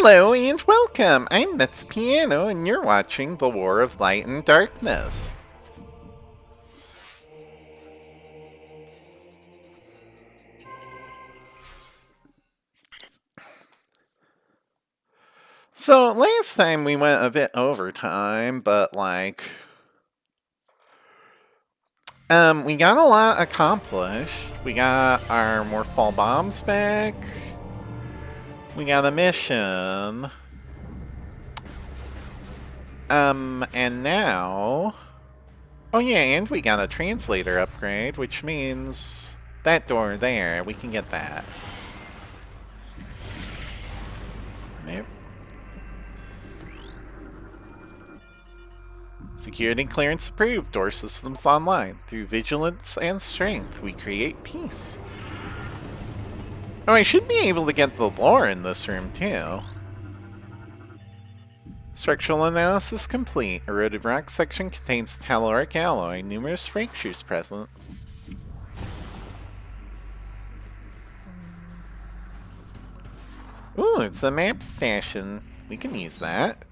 Hello and welcome! I'm Piano and you're watching The War of Light and Darkness. So last time we went a bit over time, but we got a lot accomplished. We got our Morphball bombs back. We got a mission. And now... Oh yeah, and we got a translator upgrade, which means that door there, we can get that. Maybe. Security clearance approved. Door systems online. Through vigilance and strength, we create peace. Oh, I should be able to get the lore in this room, too. Structural analysis complete. Eroded rock section contains telluric alloy. Numerous fractures present. Ooh, it's a map station. We can use that.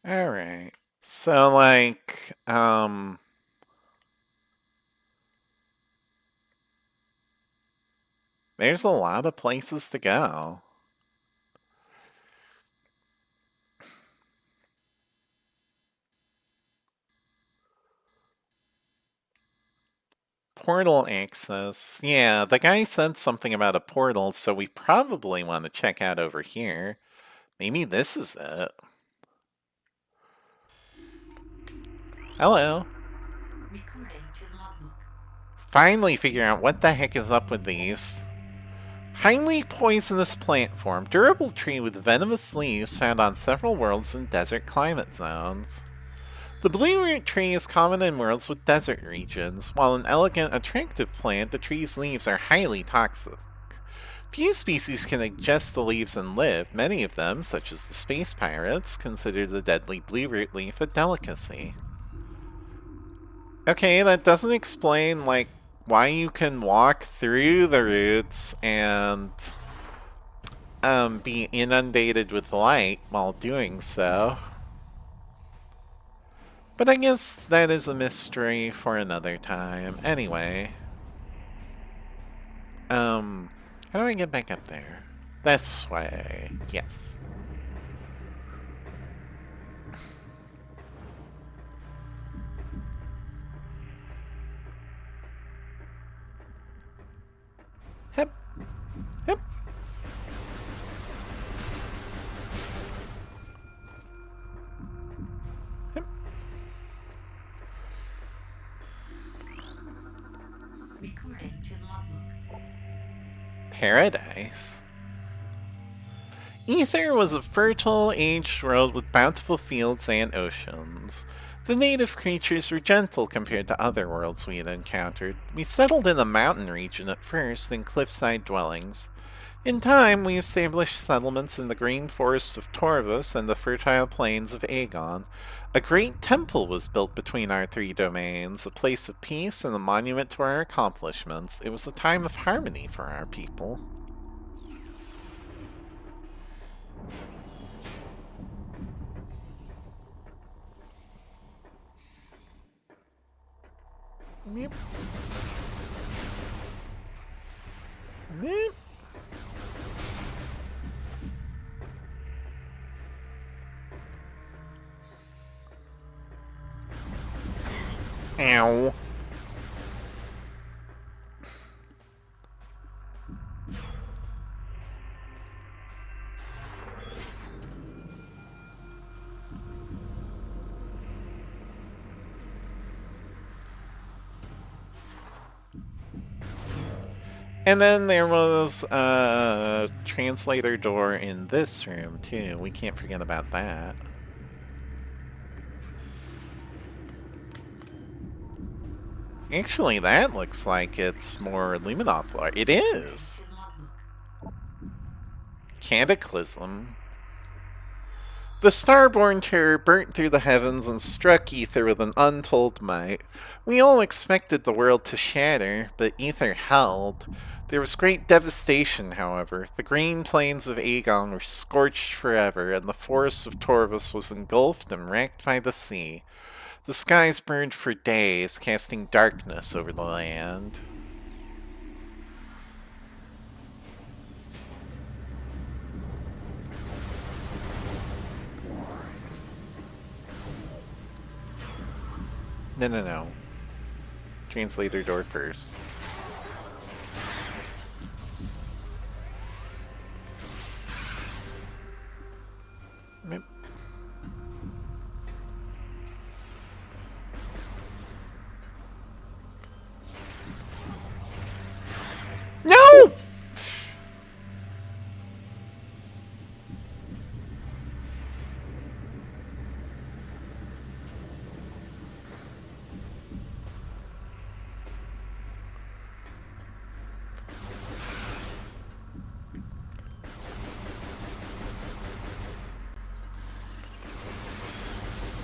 Alright. So, there's a lot of places to go. Portal access. Yeah, the guy said something about a portal, so we probably want to check out over here. Maybe this is it. Hello. Finally figure out what the heck is up with these. Highly poisonous plant form. Durable tree with venomous leaves found on several worlds in desert climate zones. The blue root tree is common in worlds with desert regions. While an elegant, attractive plant, the tree's leaves are highly toxic. Few species can ingest the leaves and live. Many of them, such as the space pirates, consider the deadly blue root leaf a delicacy. Okay, that doesn't explain, why you can walk through the roots and be inundated with light while doing so. But I guess that is a mystery for another time. Anyway. How do I get back up there? This way. Yes. Hip. Hip. Hip. Paradise. Aether was a fertile, aged world with bountiful fields and oceans. The native creatures were gentle compared to other worlds we had encountered. We settled in a mountain region at first, then cliffside dwellings. In time, we established settlements in the green forests of Torvus and the fertile plains of Aegon. A great temple was built between our three domains, a place of peace and a monument to our accomplishments. It was a time of harmony for our people. Yep. Yep. Ow. And then there was a translator door in this room, too. We can't forget about that. Actually, that looks like it's more Luminov lore. It is! Cataclysm. The starborn terror burnt through the heavens and struck Aether with an untold might. We all expected the world to shatter, but Aether held. There was great devastation, however. The green plains of Aegon were scorched forever, and the forest of Torvus was engulfed and wrecked by the sea. The skies burned for days, casting darkness over the land. No. Translator door first. No!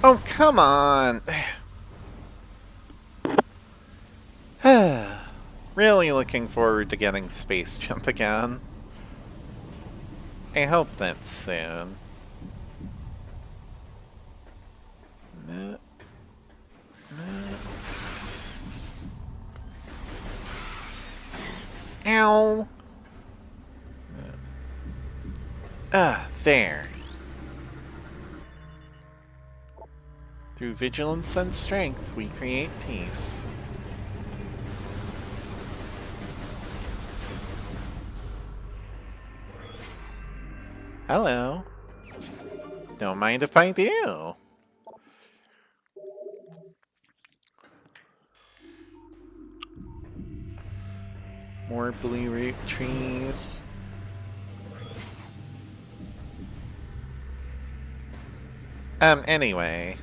Oh, come on! Really looking forward to getting Space Jump again. I hope that's soon. Ow! There. Through vigilance and strength, we create peace. Hello. Don't mind if I do. More blue root trees. Anyway.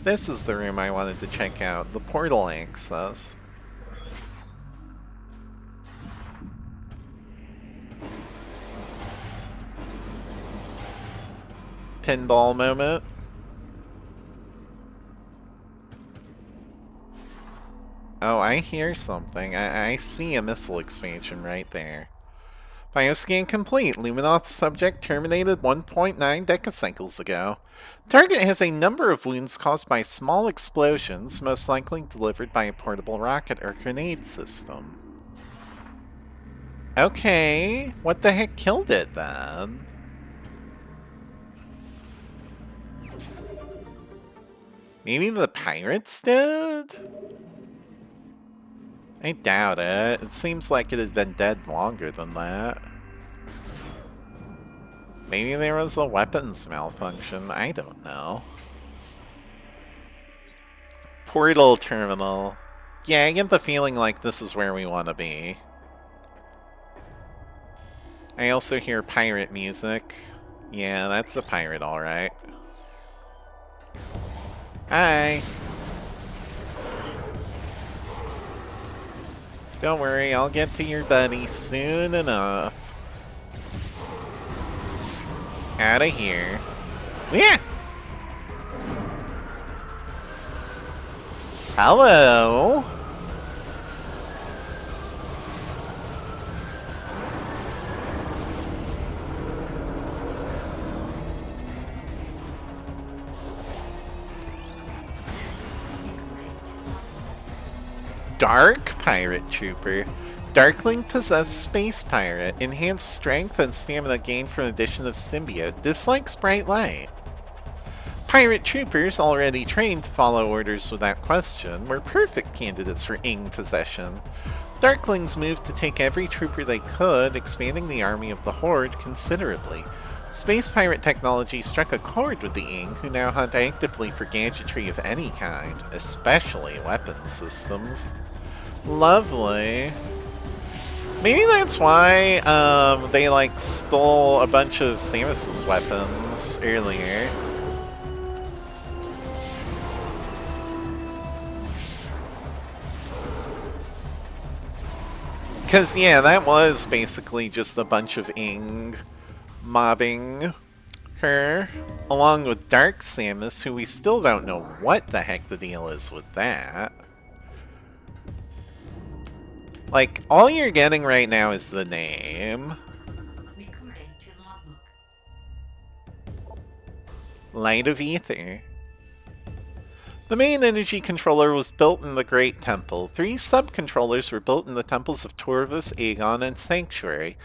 This is the room I wanted to check out, the portal access. Pinball moment. Oh, I hear something. I see a missile expansion right there. Bioscan complete. Luminoth's subject terminated 1.9 decacycles ago. Target has a number of wounds caused by small explosions, most likely delivered by a portable rocket or grenade system. Okay, what the heck killed it then? Maybe the pirates did? I doubt it. It seems like it had been dead longer than that. Maybe there was a weapons malfunction. I don't know. Portal terminal. Yeah, I get the feeling like this is where we want to be. I also hear pirate music. Yeah, that's a pirate, alright. Hi! Don't worry, I'll get to your buddy soon enough. Out of here. Yeah! Hello! Dark Pirate Trooper. Darkling possessed Space Pirate. Enhanced strength and stamina gained from addition of symbiote. Dislikes bright light. Pirate troopers, already trained to follow orders without question, were perfect candidates for Ing possession. Darklings moved to take every trooper they could, expanding the army of the Horde considerably. Space pirate technology struck a chord with the Ing, who now hunt actively for gadgetry of any kind, especially weapons systems. Lovely. Maybe that's why they like stole a bunch of Samus's weapons earlier. Because, yeah, that was basically just a bunch of Ing mobbing her, along with Dark Samus, who we still don't know what the heck the deal is with that. Like, all you're getting right now is the name. Light of Aether. The main energy controller was built in the Great Temple. 3 sub-controllers were built in the temples of Torvus, Aegon, and Sanctuary.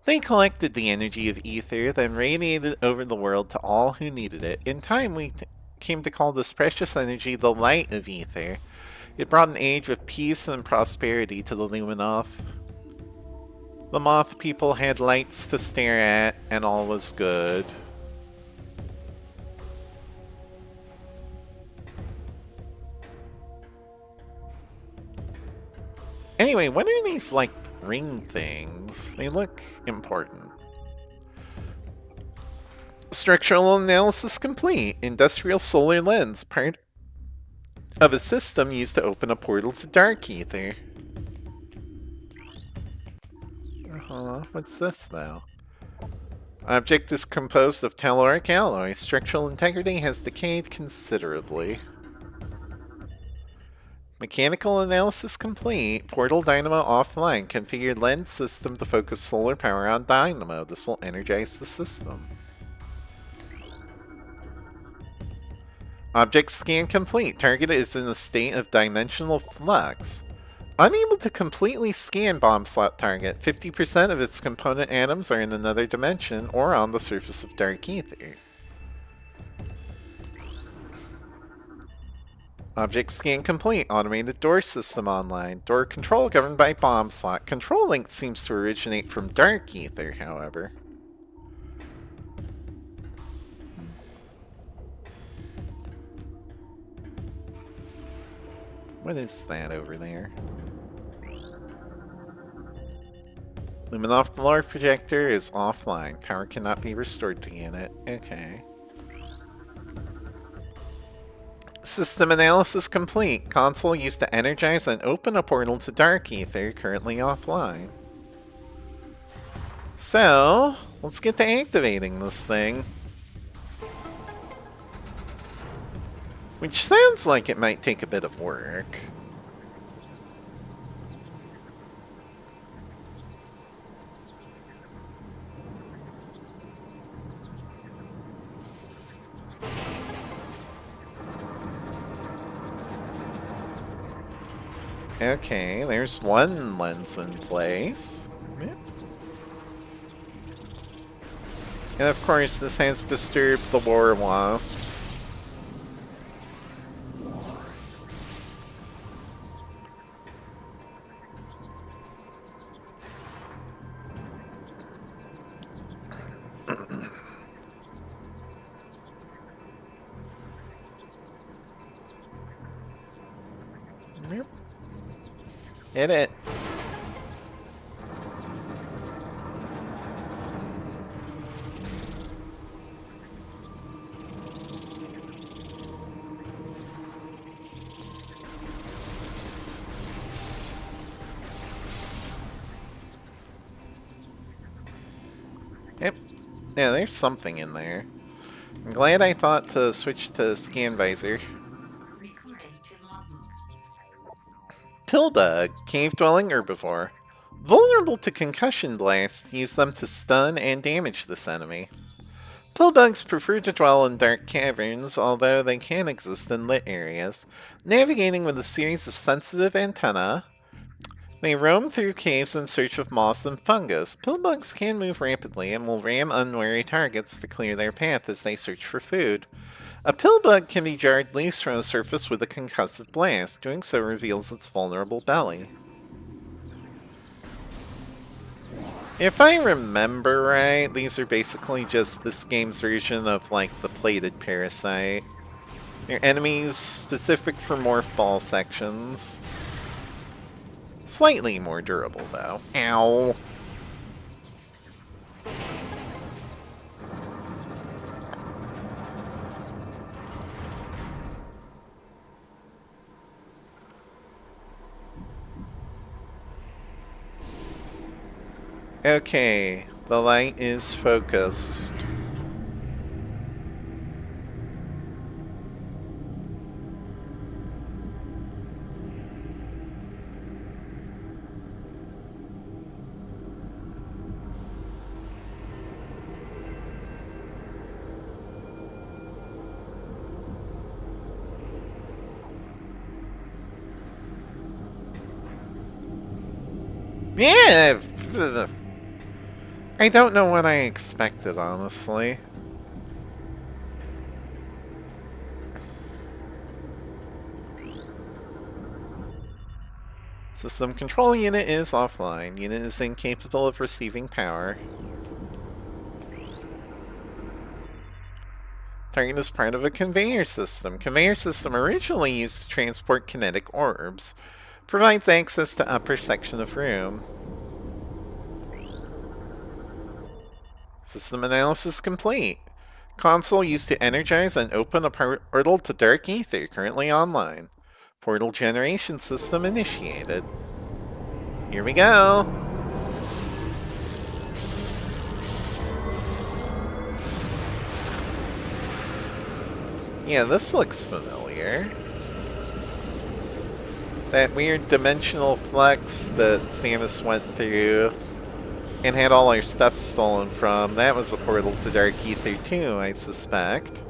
They collected the energy of Aether, then radiated over the world to all who needed it. In time, we came to call this precious energy the Light of Aether. It brought an age of peace and prosperity to the Luminoth. The Moth people had lights to stare at, and all was good. Anyway, what are these, like, ring things? They look important. Structural analysis complete. Industrial solar lens, part of a system used to open a portal to Dark Aether. What's this, though? Object is composed of telluric alloy. Structural integrity has decayed considerably. Mechanical analysis complete. Portal dynamo offline. Configured lens system to focus solar power on dynamo. This will energize the system. Object scan complete. Target is in a state of dimensional flux. Unable to completely scan bomb slot target. 50% of its component atoms are in another dimension or on the surface of Dark Aether. Object scan complete. Automated door system online. Door control governed by bomb slot. Control link seems to originate from Dark Aether, however. What is that over there? Luminoth Lore projector is offline. Power cannot be restored to unit. Okay. System analysis complete. Console used to energize and open a portal to Dark Aether, currently offline. So, let's get to activating this thing. Which sounds like it might take a bit of work. Okay, there's one lens in place. Yep. And of course, this has disturbed the war wasps. Yep. Hit it. Yep. Yeah, there's something in there. I'm glad I thought to switch to scan visor. Pillbug, cave-dwelling herbivore. Vulnerable to concussion blasts, use them to stun and damage this enemy. Pillbugs prefer to dwell in dark caverns, although they can exist in lit areas. Navigating with a series of sensitive antennae, they roam through caves in search of moss and fungus. Pillbugs can move rapidly and will ram unwary targets to clear their path as they search for food. A pillbug can be jarred loose from the surface with a concussive blast. Doing so reveals its vulnerable belly. If I remember right, these are basically just this game's version of, like, the plated parasite. They're enemies specific for morph ball sections. Slightly more durable, though. Ow! Okay, the light is focused. Yeah! I don't know what I expected, honestly. System control unit is offline. Unit is incapable of receiving power. Target is part of a conveyor system. Conveyor system originally used to transport kinetic orbs. Provides access to upper section of room. System analysis complete. Console used to energize and open a portal to Dark Aether, currently online. Portal generation system initiated. Here we go! Yeah, this looks familiar. That weird dimensional flex that Samus went through and had all our stuff stolen from, that was a portal to Dark Aether too, I suspect.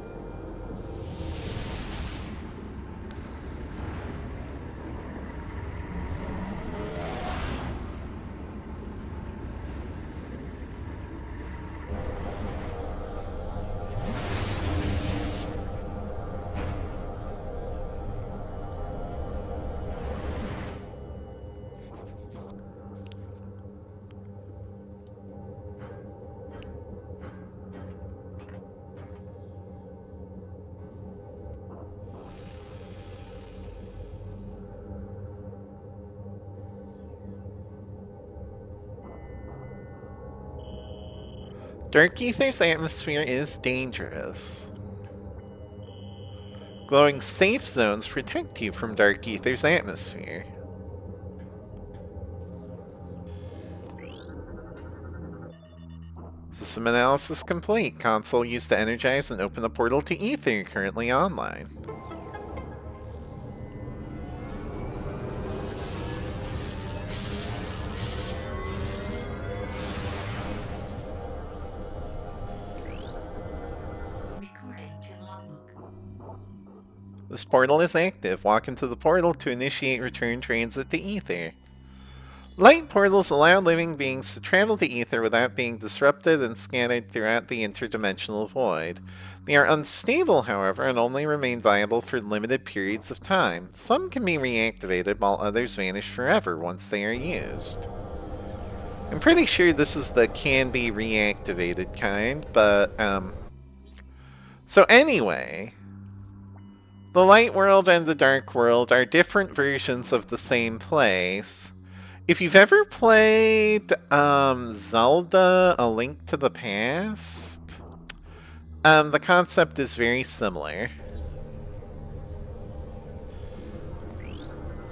Dark Aether's atmosphere is dangerous. Glowing safe zones protect you from Dark Aether's atmosphere. System analysis complete. Console used to energize and open a portal to Aether, currently online. This portal is active. Walk into the portal to initiate return transit to Aether. Light portals allow living beings to travel to Aether without being disrupted and scattered throughout the interdimensional void. They are unstable, however, and only remain viable for limited periods of time. Some can be reactivated, while others vanish forever once they are used. I'm pretty sure this is the can be reactivated kind, but, So anyway, the Light World and the Dark World are different versions of the same place. If you've ever played Zelda: A Link to the Past, the concept is very similar.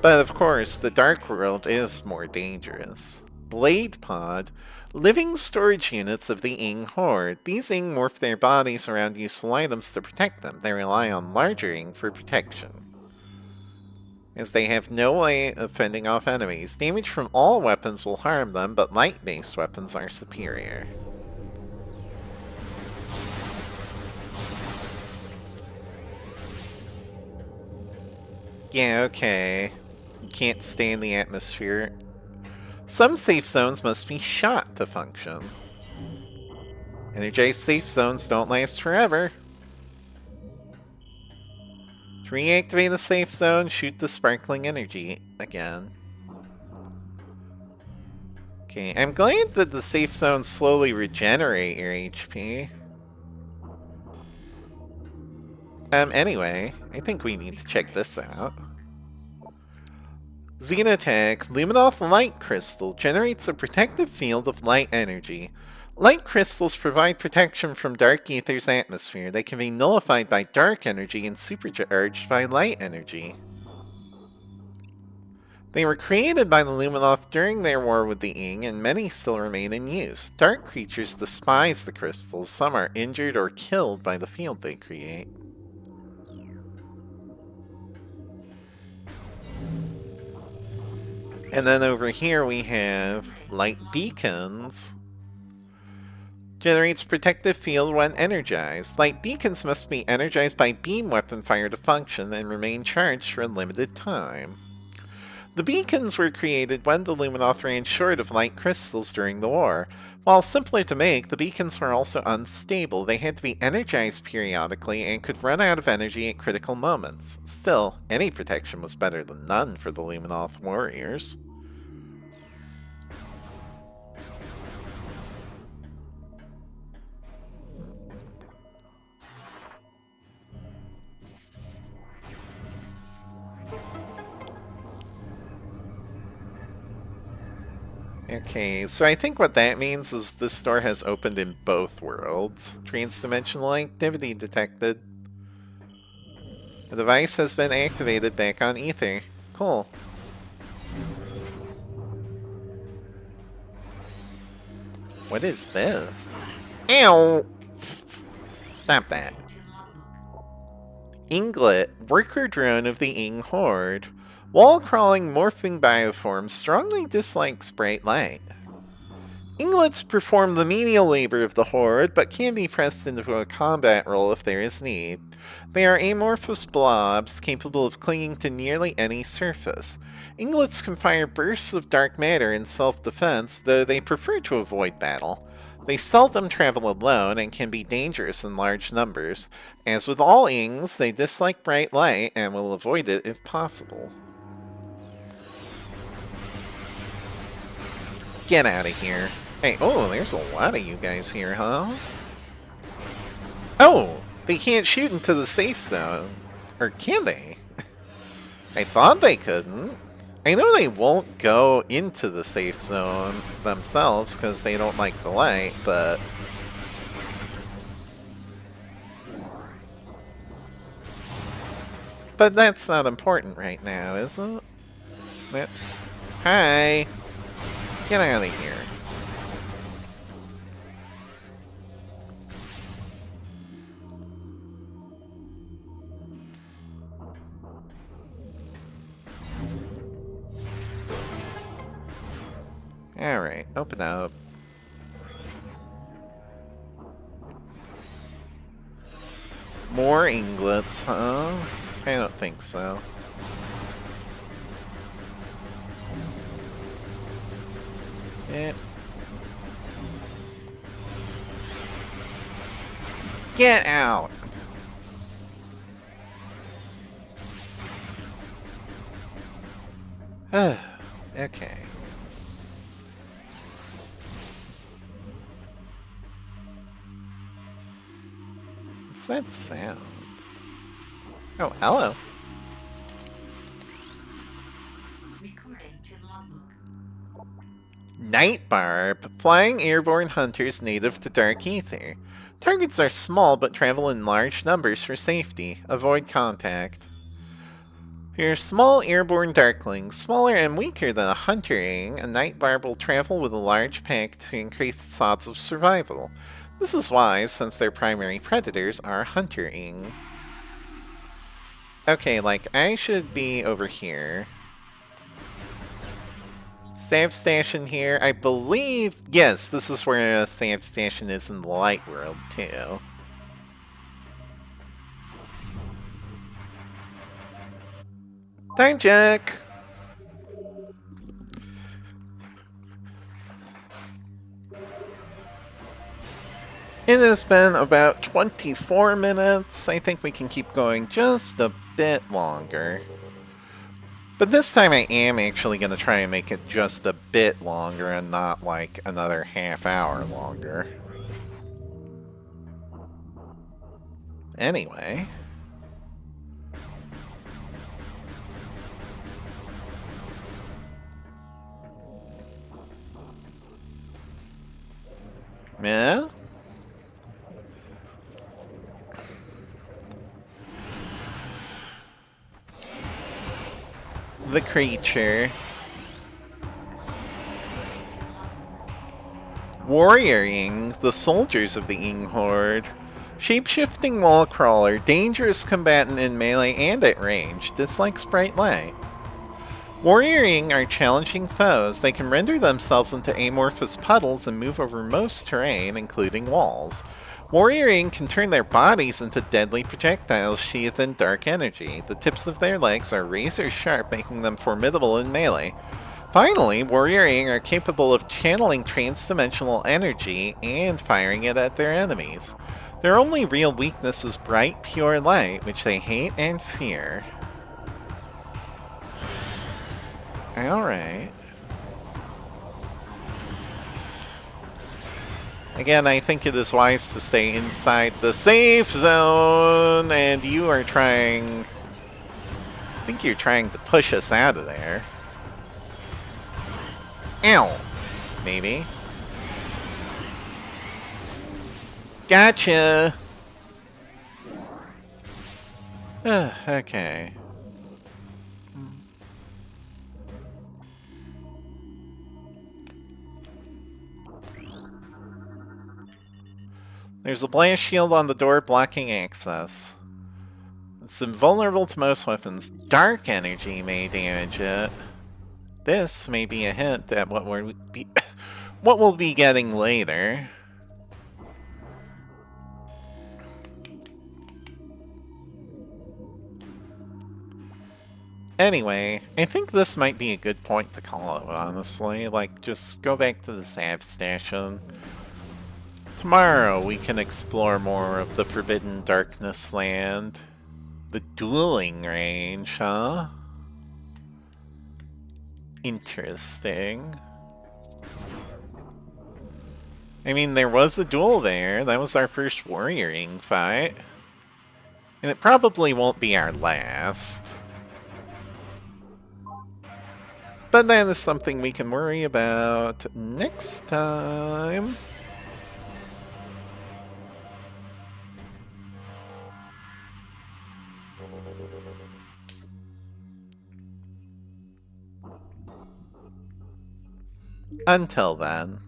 But of course, the Dark World is more dangerous. Blade Pod, living storage units of the Ing Horde. These Ing morph their bodies around useful items to protect them. They rely on larger Ing for protection, as they have no way of fending off enemies. Damage from all weapons will harm them, but light-based weapons are superior. Yeah, okay. You can't stay in the atmosphere. Some safe zones must be shot to function. Energized safe zones don't last forever. To reactivate the safe zone, shoot the sparkling energy again. Okay, I'm glad that the safe zones slowly regenerate your HP. Anyway, I think we need to check this out. Xenotech, Luminoth Light Crystal, generates a protective field of light energy. Light crystals provide protection from Dark Aether's atmosphere. They can be nullified by dark energy and supercharged by light energy. They were created by the Luminoth during their war with the Ing, and many still remain in use. Dark creatures despise the crystals. Some are injured or killed by the field they create. And then over here we have light beacons. Generates protective field when energized. Light beacons must be energized by beam weapon fire to function and remain charged for a limited time. The beacons were created when the Luminoth ran short of light crystals during the war. While simpler to make, the beacons were also unstable. They had to be energized periodically and could run out of energy at critical moments. Still, any protection was better than none for the Luminoth warriors. Okay, so I think what that means is this door has opened in both worlds. Trans-dimensional activity detected. The device has been activated back on Aether. Cool. What is this? Ow! Stop that. Inglet, worker drone of the Ing Horde. Wall-crawling morphing bioform strongly dislikes bright light. Inglets perform the menial labor of the Horde, but can be pressed into a combat role if there is need. They are amorphous blobs capable of clinging to nearly any surface. Inglets can fire bursts of dark matter in self-defense, though they prefer to avoid battle. They seldom travel alone and can be dangerous in large numbers. As with all Ings, they dislike bright light and will avoid it if possible. Get out of here. Hey, oh, there's a lot of you guys here, huh? Oh, they can't shoot into the safe zone. Or can they? I thought they couldn't. I know they won't go into the safe zone themselves because they don't like the light, but... But that's not important right now, is it? Yep. Hi! Get out of here. Alright, open up. More inglets, huh? I don't think so. Get out! Okay. What's that sound? Oh, hello. Night Barb, flying airborne hunters native to Dark Aether. Targets are small but travel in large numbers for safety. Avoid contact. Here are small airborne darklings, smaller and weaker than a hunter-ing. A Night Barb will travel with a large pack to increase its odds of survival. This is wise, since their primary predators are hunter-ing. Okay, like, I should be over here. Staff station here. I believe... Yes, this is where a staff station is in the light world, too. Time check! It has been about 24 minutes. I think we can keep going just a bit longer. But this time I am actually going to try and make it just a bit longer and not like another half hour longer. Anyway. Yeah? the creature. Warrioring, the soldiers of the Ing Horde. Shape-shifting wall crawler, dangerous combatant in melee and at range, dislikes bright light. Warrioring are challenging foes. They can render themselves into amorphous puddles and move over most terrain, including walls. Warrioring can turn their bodies into deadly projectiles sheathed in dark energy. The tips of their legs are razor sharp, making them formidable in melee. Finally, Warrioring are capable of channeling trans-dimensional energy and firing it at their enemies. Their only real weakness is bright, pure light, which they hate and fear. Alright. Again, I think it is wise to stay inside the safe zone, and you are trying... I think you're trying to push us out of there. Ow! Maybe. Gotcha! Okay. There's a blast shield on the door blocking access. It's invulnerable to most weapons. Dark energy may damage it. This may be a hint at what we'll be getting later. Anyway, I think this might be a good point to call it, honestly. Like, just go back to the Sav Station. Tomorrow we can explore more of the Forbidden Darkness land. The dueling range, huh? Interesting. I mean, there was a duel there. That was our first Warrioring fight. And it probably won't be our last. But that is something we can worry about next time. Until then.